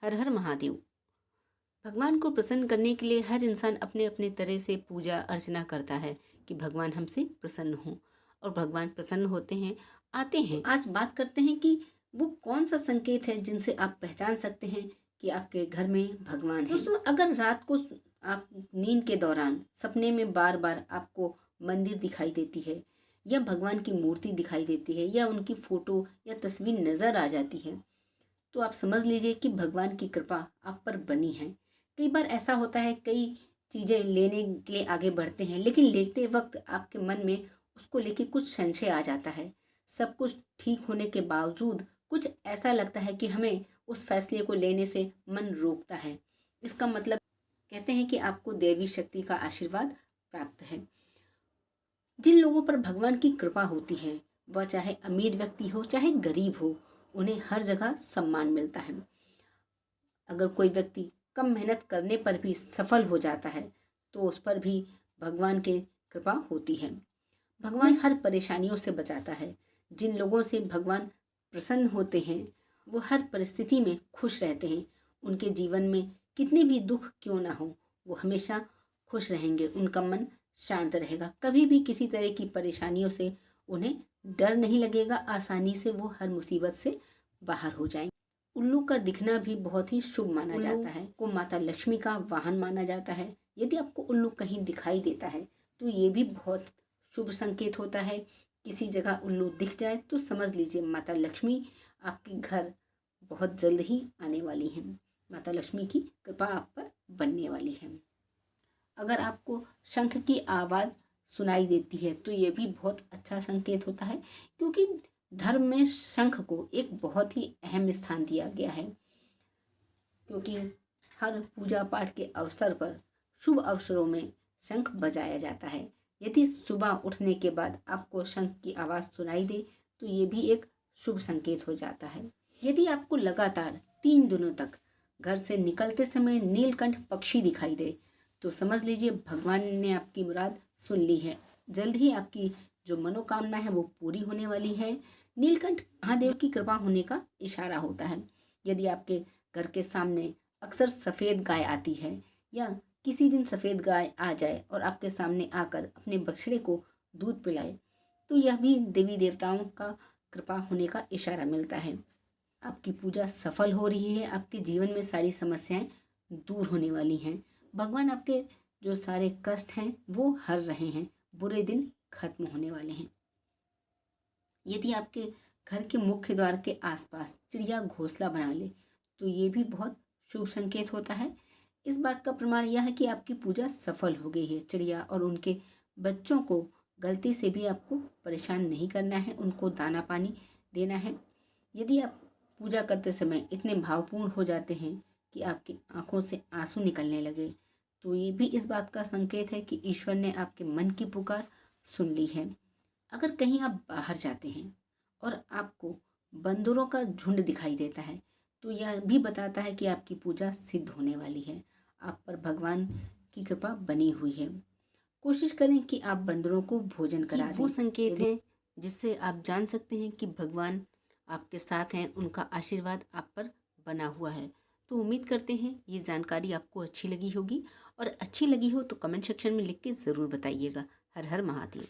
हर हर महादेव। भगवान को प्रसन्न करने के लिए हर इंसान अपने अपने तरह से पूजा अर्चना करता है कि भगवान हमसे प्रसन्न हो, और भगवान प्रसन्न होते हैं, आते हैं। आज बात करते हैं कि वो कौन सा संकेत है जिनसे आप पहचान सकते हैं कि आपके घर में भगवान है। दोस्तों, अगर रात को आप नींद के दौरान सपने में बार बार आपको मंदिर दिखाई देती है, या भगवान की मूर्ति दिखाई देती है, या उनकी फोटो या तस्वीर नजर आ जाती है, तो आप समझ लीजिए कि भगवान की कृपा आप पर बनी है। कई बार ऐसा होता है, कई चीज़ें लेने के लिए आगे बढ़ते हैं, लेकिन लेते वक्त आपके मन में उसको लेके कुछ संशय आ जाता है। सब कुछ ठीक होने के बावजूद कुछ ऐसा लगता है कि हमें उस फैसले को लेने से मन रोकता है। इसका मतलब कहते हैं कि आपको दैवी शक्ति का आशीर्वाद प्राप्त है। जिन लोगों पर भगवान की कृपा होती है, वह चाहे अमीर व्यक्ति हो चाहे गरीब हो, उन्हें हर जगह सम्मान मिलता है। अगर कोई व्यक्ति कम मेहनत करने पर भी सफल हो जाता है, तो उस पर भी भगवान की कृपा होती है। भगवान हर परेशानियों से बचाता है। जिन लोगों से भगवान प्रसन्न होते हैं, वो हर परिस्थिति में खुश रहते हैं। उनके जीवन में कितने भी दुख क्यों ना हो, वो हमेशा खुश रहेंगे। उनका मन शांत रहेगा। कभी भी किसी तरह की परेशानियों से उन्हें डर नहीं लगेगा। आसानी से वो हर मुसीबत से बाहर हो जाएंगे। उल्लू का दिखना भी बहुत ही शुभ माना जाता है। को माता लक्ष्मी का वाहन माना जाता है। यदि आपको उल्लू कहीं दिखाई देता है, तो ये भी बहुत शुभ संकेत होता है। किसी जगह उल्लू दिख जाए तो समझ लीजिए माता लक्ष्मी आपके घर बहुत जल्द ही आने वाली हैं। माता लक्ष्मी की कृपा आप पर बनने वाली है। अगर आपको शंख की आवाज़ सुनाई देती है, तो ये भी बहुत अच्छा संकेत होता है, क्योंकि धर्म में शंख को एक बहुत ही अहम स्थान दिया गया है। क्योंकि हर पूजा पाठ के अवसर पर, शुभ अवसरों में शंख बजाया जाता है। यदि सुबह उठने के बाद आपको शंख की आवाज़ सुनाई दे, तो ये भी एक शुभ संकेत हो जाता है। यदि आपको लगातार 3 दिनों तक घर से निकलते समय नीलकंठ पक्षी दिखाई दे, तो समझ लीजिए भगवान ने आपकी मुराद सुन ली है। जल्द ही आपकी जो मनोकामना है वो पूरी होने वाली है। नीलकंठ महादेव की कृपा होने का इशारा होता है। यदि आपके घर के सामने अक्सर सफ़ेद गाय आती है, या किसी दिन सफ़ेद गाय आ जाए और आपके सामने आकर अपने बछड़े को दूध पिलाए, तो यह भी देवी देवताओं का कृपा होने का इशारा मिलता है। आपकी पूजा सफल हो रही है। आपके जीवन में सारी समस्याएं दूर होने वाली हैं। भगवान आपके जो सारे कष्ट हैं वो हर रहे हैं। बुरे दिन खत्म होने वाले हैं। यदि आपके घर के मुख्य द्वार के आसपास चिड़िया घोंसला बना ले, तो ये भी बहुत शुभ संकेत होता है। इस बात का प्रमाण यह है कि आपकी पूजा सफल हो गई है। चिड़िया और उनके बच्चों को गलती से भी आपको परेशान नहीं करना है, उनको दाना पानी देना है। यदि आप पूजा करते समय इतने भावपूर्ण हो जाते हैं कि आपकी आंखों से आंसू निकलने लगे, तो ये भी इस बात का संकेत है कि ईश्वर ने आपके मन की पुकार सुन ली है। अगर कहीं आप बाहर जाते हैं और आपको बंदरों का झुंड दिखाई देता है, तो यह भी बताता है कि आपकी पूजा सिद्ध होने वाली है। आप पर भगवान की कृपा बनी हुई है। कोशिश करें कि आप बंदरों को भोजन करा दें। वो संकेत हैं जिससे आप जान सकते हैं कि भगवान आपके साथ हैं, उनका आशीर्वाद आप पर बना हुआ है। तो उम्मीद करते हैं ये जानकारी आपको अच्छी लगी होगी, और अच्छी लगी हो तो कमेंट सेक्शन में लिख के ज़रूर बताइएगा। हर हर महादेव।